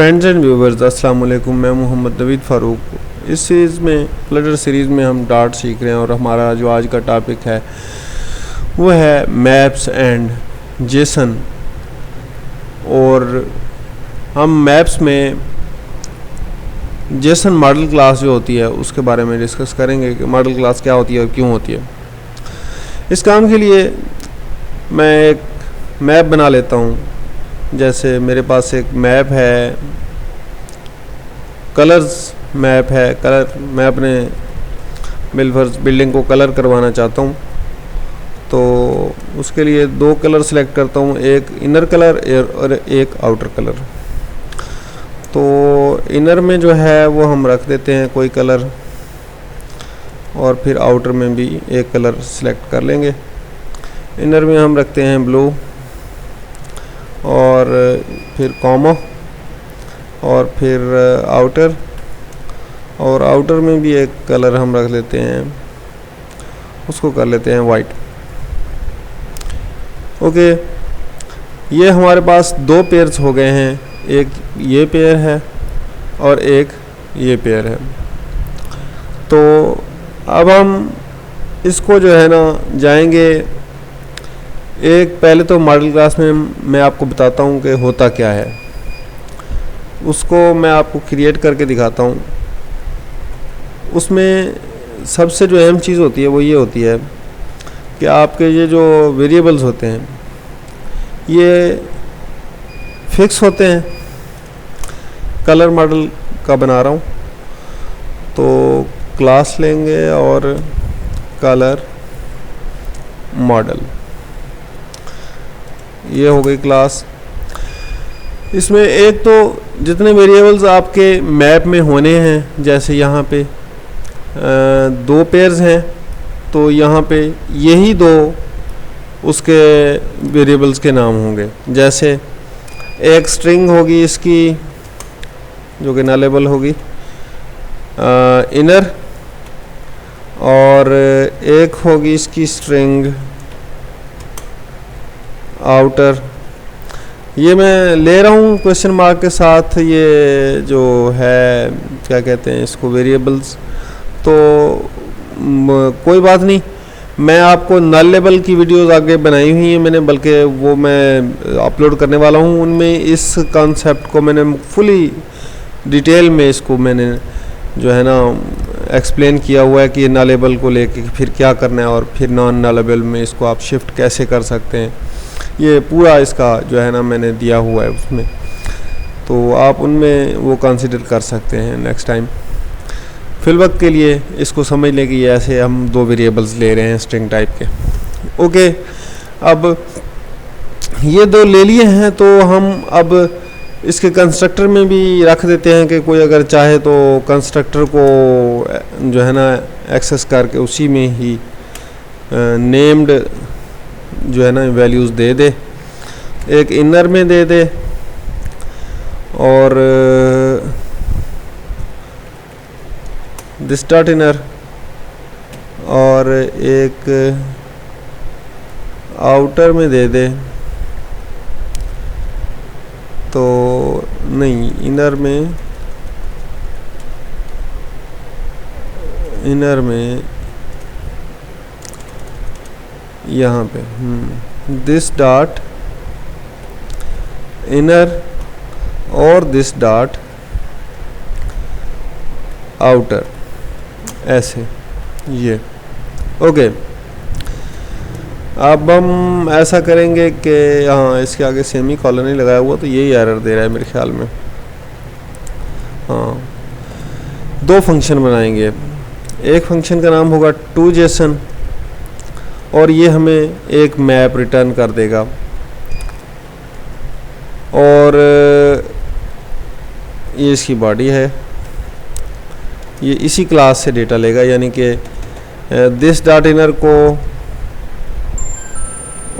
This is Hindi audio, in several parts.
फ्रेंड्स एंड व्यूवर्स, अस्सलाम वालेकुम। मैं मोहम्मद नवीद फ़ारूक। इस सीरीज़ में फ्लटर सीरीज़ में हम डार्ट सीख रहे हैं और हमारा जो आज का टॉपिक है वो है मैप्स एंड जेसन। और हम मैप्स में जेसन मॉडल क्लास जो होती है उसके बारे में डिस्कस करेंगे कि मॉडल क्लास क्या होती है और क्यों होती है। इस काम के लिए मैं एक मैप बना लेता हूँ। जैसे मेरे पास एक मैप है, कलर्स मैप है। कलर मैं अपने बिल्डिंग को कलर करवाना चाहता हूँ, तो उसके लिए दो कलर सेलेक्ट करता हूँ, एक इनर कलर और एक आउटर कलर। तो इनर में जो है वो हम रख देते हैं कोई कलर, और फिर आउटर में भी एक कलर सेलेक्ट कर लेंगे। इनर में हम रखते हैं ब्लू, और फिर कॉमा, और फिर आउटर, और आउटर में भी एक कलर हम रख लेते हैं, उसको कर लेते हैं वाइट। ओके, ये हमारे पास दो पेयर्स हो गए हैं, एक ये पेयर है और एक ये पेयर है। तो अब हम इसको जो है ना जाएंगे एक, पहले तो मॉडल क्लास में मैं आपको बताता हूँ कि होता क्या है, उसको मैं आपको क्रिएट करके दिखाता हूँ। उसमें सबसे जो अहम चीज़ होती है वो ये होती है कि आपके ये जो वेरिएबल्स होते हैं ये फिक्स होते हैं। कलर मॉडल का बना रहा हूँ, तो क्लास लेंगे और कलर मॉडल, ये हो गई क्लास। इसमें एक तो जितने वेरिएबल्स आपके मैप में होने हैं, जैसे यहाँ पे दो पेयर्स हैं, तो यहाँ पे यही दो उसके वेरिएबल्स के नाम होंगे। जैसे एक स्ट्रिंग होगी इसकी जो कि नलेबल होगी इनर, और एक होगी इसकी स्ट्रिंग आउटर। ये मैं ले रहा हूँ क्वेश्चन मार्क के साथ, ये जो है क्या कहते हैं इसको, वेरिएबल्स। तो कोई बात नहीं, मैं आपको नल लेबल की वीडियोस आगे बनाई हुई हैं मैंने, बल्कि वो मैं अपलोड करने वाला हूँ। उनमें इस कॉन्सेप्ट को मैंने फुली डिटेल में इसको मैंने जो है ना एक्सप्लेन किया हुआ है कि नल लेबल को लेके फिर क्या करना है, और फिर नॉन नल लेबल में इसको आप शिफ्ट कैसे कर सकते हैं। ये पूरा इसका जो है ना मैंने दिया हुआ है उसमें, तो आप उनमें वो कंसिडर कर सकते हैं नेक्स्ट टाइम। फिलवक्त के लिए इसको समझ लें कि ऐसे हम दो वेरिएबल्स ले रहे हैं स्ट्रिंग टाइप के। ओके, अब ये दो ले लिए हैं, तो हम अब इसके कंस्ट्रक्टर में भी रख देते हैं कि कोई अगर चाहे तो कंस्ट्रक्टर को जो है ना एक्सेस करके उसी में ही नेम्ड जो है ना वैल्यूज़ दे दे। एक इनर में दे दे, और दिस डॉट इनर, और एक आउटर में दे दे। तो नहीं, इनर में यहाँ पे दिस डॉट इनर और दिस डॉट आउटर, ऐसे ये। ओके, अब हम ऐसा करेंगे कि हाँ इसके आगे सेमी कॉलन नहीं लगाया हुआ, तो यही एरर दे रहा है मेरे ख्याल में। हाँ, दो फंक्शन बनाएंगे। एक फंक्शन का नाम होगा टू जेसन, और ये हमें एक मैप रिटर्न कर देगा, और ये इसकी बॉडी है। ये इसी क्लास से डेटा लेगा, यानी कि दिस डॉट इनर को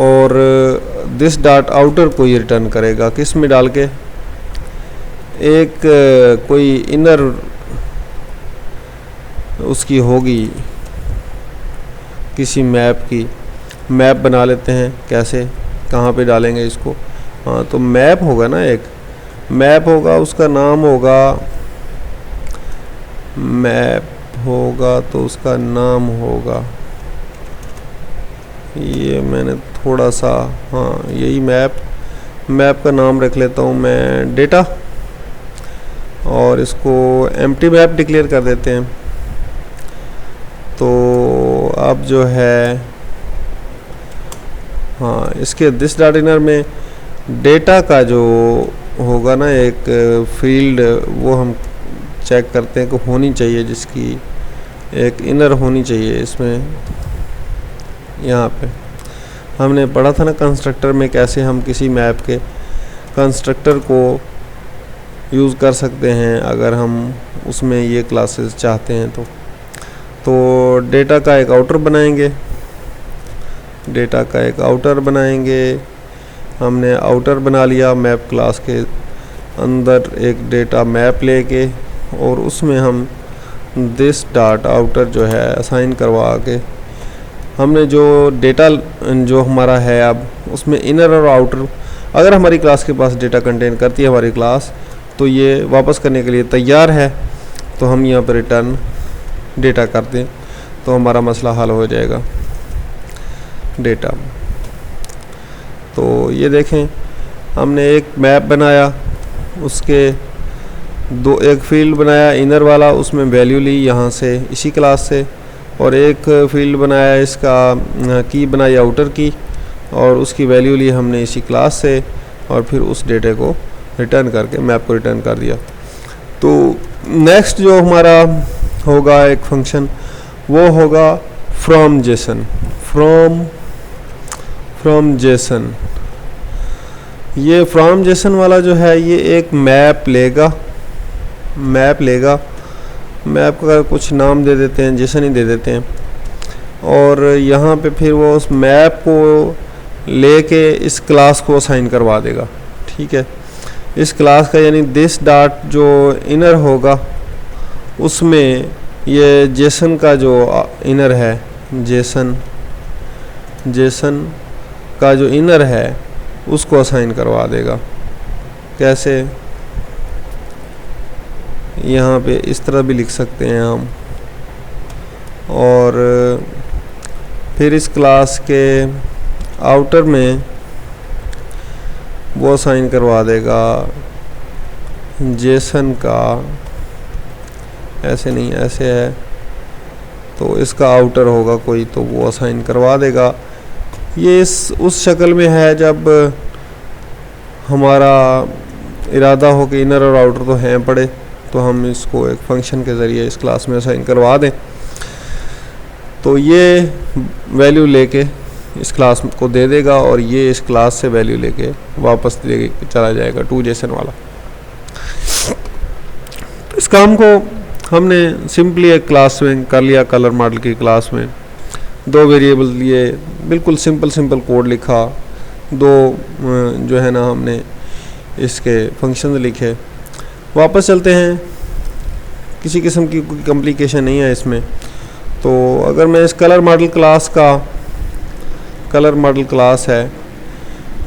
और दिस डॉट आउटर को ये रिटर्न करेगा। किस में डाल के, एक कोई इनर उसकी होगी किसी मैप की, मैप बना लेते हैं। कैसे, कहाँ पे डालेंगे इसको? हाँ, तो मैप होगा ना एक, मैप होगा उसका नाम होगा, मैप होगा तो उसका नाम होगा, ये मैंने थोड़ा सा, हाँ यही मैप का नाम रख लेता हूँ मैं डेटा, और इसको एम्प्टी मैप डिक्लेयर कर देते हैं। तो अब जो है, हाँ इसके दिस डॉट इनर में डेटा का जो होगा ना एक फील्ड, वो हम चेक करते हैं कि होनी चाहिए, जिसकी एक इनर होनी चाहिए इसमें। यहाँ पे हमने पढ़ा था ना कंस्ट्रक्टर में कैसे हम किसी मैप के कंस्ट्रक्टर को यूज़ कर सकते हैं अगर हम उसमें ये क्लासेस चाहते हैं। तो डेटा का एक आउटर बनाएंगे, डेटा का एक आउटर बनाएंगे। हमने आउटर बना लिया मैप क्लास के अंदर एक डेटा मैप लेके, और उसमें हम दिस डॉट आउटर जो है असाइन करवा के, हमने जो डेटा जो हमारा है अब उसमें इनर और आउटर, अगर हमारी क्लास के पास डेटा कंटेन करती है हमारी क्लास, तो ये वापस करने के लिए तैयार है। तो हम यहाँ पर रिटर्न डेटा कर दें तो हमारा मसला हल हो जाएगा डेटा। तो ये देखें हमने एक मैप बनाया, उसके एक फील्ड बनाया इनर वाला, उसमें वैल्यू ली यहाँ से इसी क्लास से, और एक फील्ड बनाया इसका की बनाई आउटर की, और उसकी वैल्यू ली हमने इसी क्लास से, और फिर उस डेटे को रिटर्न करके मैप को रिटर्न कर दिया। तो नेक्स्ट जो हमारा होगा एक फंक्शन, वो होगा फ्रॉम जेसन। फ्रॉम जेसन, ये फ्रॉम जेसन वाला जो है ये एक मैप लेगा, मैप का कुछ नाम दे देते हैं, जेसन ही दे देते हैं, और यहाँ पे फिर वो उस मैप को लेके इस क्लास को असाइन करवा देगा। ठीक है, इस क्लास का यानी दिस डॉट जो इनर होगा उसमें ये जेसन का जो इनर है, जेसन का जो इनर है उसको असाइन करवा देगा। कैसे, यहाँ पे इस तरह भी लिख सकते हैं हम, और फिर इस क्लास के आउटर में वो असाइन करवा देगा जेसन का, ऐसे नहीं ऐसे है, तो इसका आउटर होगा कोई तो वो असाइन करवा देगा। ये उस शक्ल में है जब हमारा इरादा हो कि इनर और आउटर तो हैं पड़े, तो हम इसको एक फंक्शन के ज़रिए इस क्लास में असाइन करवा दें, तो ये वैल्यू लेके इस क्लास को दे देगा, और ये इस क्लास से वैल्यू लेके वापस दे चला जाएगा टू जेसन वाला। तो इस काम को हमने सिंपली एक क्लास में कर लिया, कलर मॉडल की क्लास में दो वेरिएबल लिए, बिल्कुल सिंपल कोड लिखा, दो जो है ना हमने इसके फंक्शन लिखे। वापस चलते हैं, किसी किस्म की कोई कॉम्प्लिकेशन नहीं है इसमें। तो अगर मैं इस कलर मॉडल क्लास है,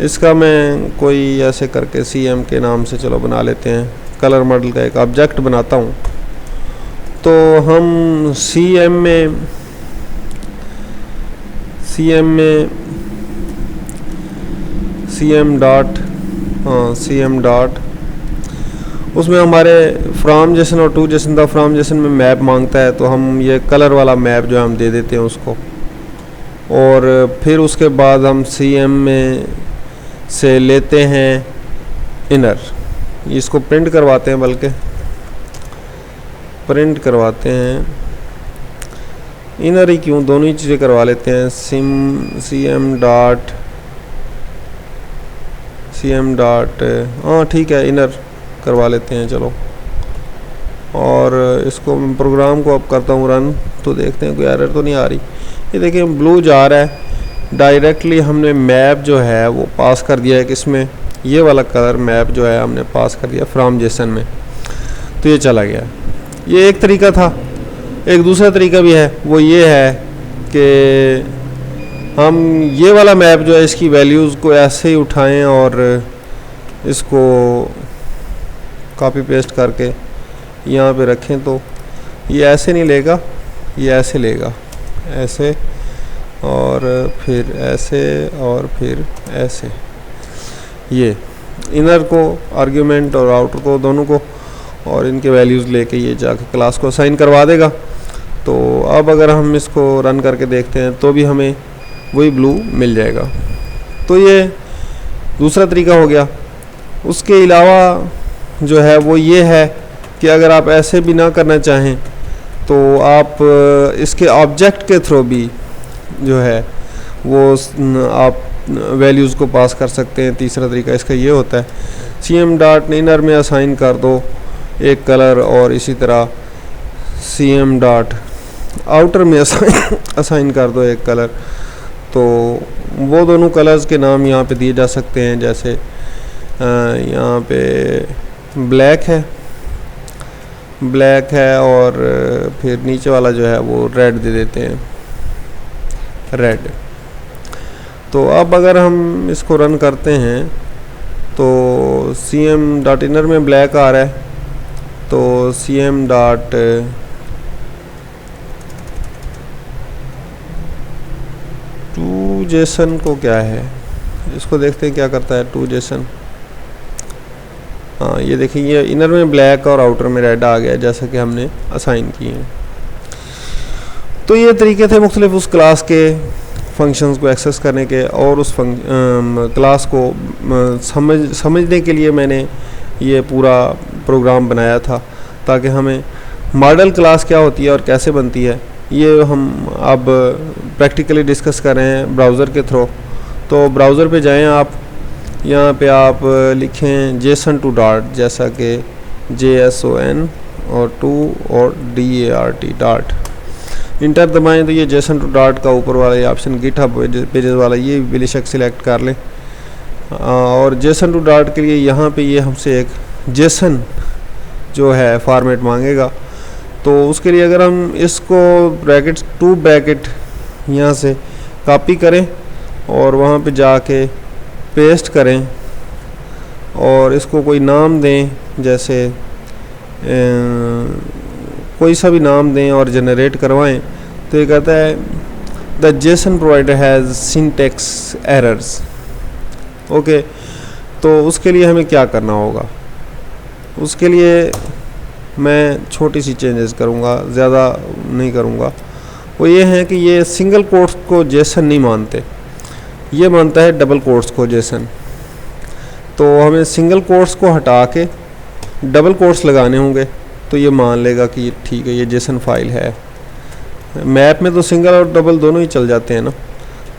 इसका मैं कोई ऐसे करके CM के नाम से चलो बना लेते हैं, कलर मॉडल का एक ऑब्जेक्ट बनाता हूँ। तो हम CM डॉट उसमें हमारे फ्रॉम जेसन और टू जेसन था, फ्रॉम जेसन में मैप मांगता है, तो हम ये कलर वाला मैप जो है हम दे देते हैं उसको, और फिर उसके बाद हम CM में से लेते हैं इनर, इसको प्रिंट करवाते हैं, बल्कि प्रिंट करवाते हैं इनर ही क्यों, दोनों ही चीज़ें करवा लेते हैं। CM डॉट हाँ ठीक है, इनर करवा लेते हैं चलो, और इसको मैं प्रोग्राम को अब करता हूँ रन, तो देखते हैं कोई एरर तो नहीं आ रही। ये देखिए ब्लू जा रहा है, डायरेक्टली हमने मैप जो है वो पास कर दिया है किसमें, ये वाला कलर मैप जो है हमने पास कर दिया फ्रॉम जेसन में, तो ये चला गया। ये एक तरीका था। एक दूसरा तरीका भी है, वो ये है कि हम ये वाला मैप जो है इसकी वैल्यूज़ को ऐसे ही उठाएं और इसको कॉपी पेस्ट करके यहाँ पे रखें तो ये ऐसे नहीं लेगा, ये ऐसे लेगा, ऐसे और फिर ऐसे और फिर ऐसे। ये इनर को आर्ग्यूमेंट और आउटर को दोनों को और इनके वैल्यूज़ लेके ये जाके क्लास को असाइन करवा देगा। तो अब अगर हम इसको रन करके देखते हैं तो भी हमें वही ब्लू मिल जाएगा। तो ये दूसरा तरीका हो गया। उसके अलावा जो है वो ये है कि अगर आप ऐसे भी ना करना चाहें तो आप इसके ऑब्जेक्ट के थ्रू भी जो है वो आप वैल्यूज़ को पास कर सकते हैं। तीसरा तरीका इसका ये होता है, CM डॉट इनर में असाइन कर दो एक कलर और इसी तरह CM डॉट आउटर में असाइन कर दो एक कलर। तो वो दोनों कलर्स के नाम यहाँ पे दिए जा सकते हैं, जैसे यहाँ पे ब्लैक है और फिर नीचे वाला जो है वो रेड दे देते हैं, रेड। तो अब अगर हम इसको रन करते हैं तो CM डॉट इनर में ब्लैक आ रहा है, तो CM डॉट टू जेसन को क्या है, इसको देखते हैं क्या करता है टू जेसन। हाँ ये देखिए, ये इनर में ब्लैक और आउटर में रेड आ गया जैसा कि हमने असाइन किए हैं। तो ये तरीके थे मुख्तलिफ उस क्लास के फंक्शंस को एक्सेस करने के, और उस क्लास को समझने के लिए मैंने ये पूरा प्रोग्राम बनाया था, ताकि हमें मॉडल क्लास क्या होती है और कैसे बनती है ये हम अब प्रैक्टिकली डिस्कस कर रहे हैं ब्राउज़र के थ्रू। तो ब्राउज़र पे जाएं आप, यहाँ पे आप लिखें JSON टू डॉट, जैसा कि JSON और टू और DART डॉट, इंटर दबाएं तो ये JSON टू डॉट का ऊपर वाला ये ऑप्शन गिटहब पेजेस वाला ये बेशक सिलेक्ट कर लें। और JSON टू डॉट के लिए यहाँ पे ये हमसे एक JSON जो है फॉर्मेट मांगेगा। तो उसके लिए अगर हम इसको ब्रैकेट यहाँ से कॉपी करें और वहाँ पे जाके पेस्ट करें और इसको कोई नाम दें, जैसे कोई सा भी नाम दें और जनरेट करवाएं, तो ये कहता है the JSON provider has syntax errors. Okay, तो उसके लिए हमें क्या करना होगा, उसके लिए मैं छोटी सी चेंजेस करूँगा, ज़्यादा नहीं करूँगा। वो ये है कि ये सिंगल कोट्स को JSON नहीं मानते, ये मानता है डबल कोट्स को JSON। तो हमें सिंगल कोट्स को हटा के डबल कोट्स लगाने होंगे, तो ये मान लेगा कि ठीक है ये JSON फाइल है। मैप में तो सिंगल और डबल दोनों ही चल जाते हैं ना,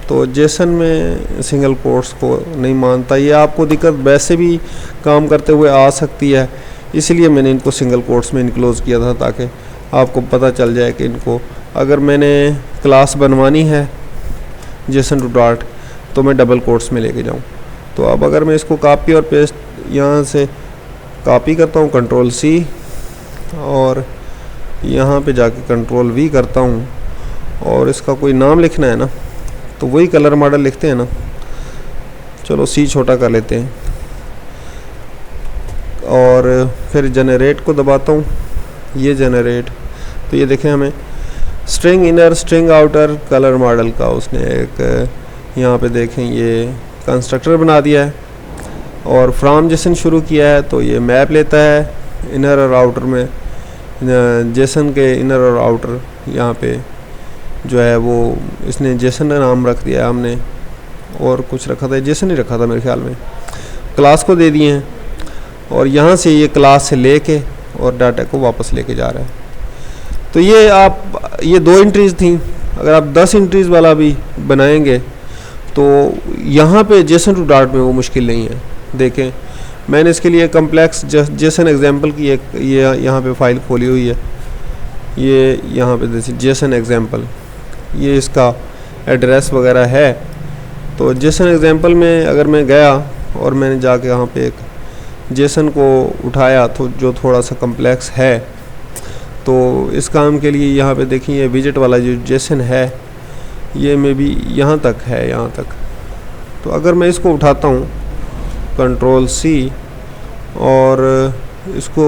तो JSON में सिंगल कोट्स को नहीं मानता। ये आपको दिक्कत वैसे भी काम करते हुए आ सकती है, इसलिए मैंने इनको सिंगल कोट्स में इनक्लोज़ किया था, ताकि आपको पता चल जाए कि इनको अगर मैंने क्लास बनवानी है JSON टू डॉट तो मैं डबल कोट्स में लेके जाऊँ। तो अब अगर मैं इसको कॉपी और पेस्ट यहाँ से कॉपी करता हूँ Ctrl+C और यहाँ पे जाके Ctrl+V करता हूँ, और इसका कोई नाम लिखना है ना, तो वही कलर मॉडल लिखते हैं ना, चलो C छोटा कर लेते हैं, और फिर जनरेट को दबाता हूँ, ये जनरेट। तो ये देखें हमें string inner string outer colour model का उसने एक यहाँ पे देखें ये कंस्ट्रक्टर बना दिया है, और फ्रॉम JSON शुरू किया है। तो ये मैप लेता है इनर और आउटर में, JSON के इनर और आउटर यहाँ पे जो है वो इसने JSON का नाम रख दिया है हमने, और कुछ रखा था JSON ही रखा था मेरे ख्याल में, क्लास को दे दिए हैं, और यहाँ से ये क्लास से लेके और डाटा को वापस लेके जा रहा है। तो ये 2 एंट्रीज़ थी। अगर आप 10 एंट्रीज़ वाला भी बनाएंगे तो यहाँ पे JSON टू डॉट में वो मुश्किल नहीं है। देखें मैंने इसके लिए कम्प्लेक्स JSON एग्जाम्पल की एक ये यहाँ पे फाइल खोली हुई है, ये यहाँ पे जैसे JSON एग्जाम्पल, ये इसका एड्रेस वगैरह है। तो JSON एग्जाम्पल में अगर मैं गया और मैंने जाके यहाँ पे एक JSON को उठाया तो जो थोड़ा सा कम्प्लेक्स है, तो इस काम के लिए यहाँ पे देखिए ये विजेट वाला जो JSON है ये में भी यहाँ तक है, यहाँ तक। तो अगर मैं इसको उठाता हूँ Ctrl+C और इसको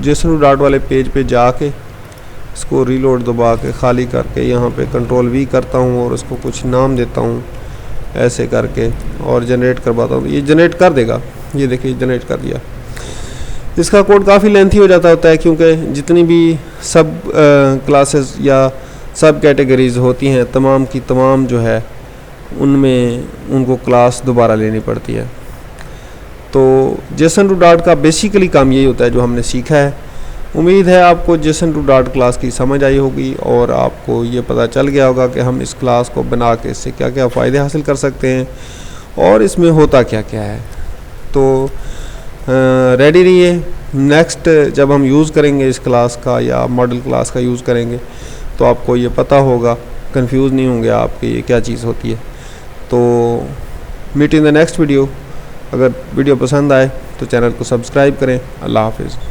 जेसन डॉट वाले पेज पे जाके इसको रीलोड दबा के खाली करके यहाँ पे कंट्रोल V करता हूँ और उसको कुछ नाम देता हूँ ऐसे करके और जनरेट करवाता हूँ। ये जनरेट कर देगा, ये देखिए जनरेट कर दिया। इसका कोड काफ़ी लेंथी हो जाता होता है क्योंकि जितनी भी सब क्लासेस या सब कैटेगरीज होती हैं तमाम की तमाम जो है उनमें उनको क्लास दोबारा लेनी पड़ती है। तो जेसन टू डॉट का बेसिकली काम यही होता है जो हमने सीखा है। उम्मीद है आपको जेसन टू डॉट क्लास की समझ आई होगी और आपको ये पता चल गया होगा कि हम इस क्लास को बना के इससे क्या क्या फ़ायदे हासिल कर सकते हैं और इसमें होता क्या क्या है। तो रेडी रहिए, नेक्स्ट जब हम यूज़ करेंगे इस क्लास का या मॉडल क्लास का यूज़ करेंगे तो आपको ये पता होगा, कंफ्यूज नहीं होंगे आप कि ये क्या चीज़ होती है। तो meet in the next video. अगर वीडियो पसंद आए तो चैनल को सब्सक्राइब करें। अल्लाह हाफिज़।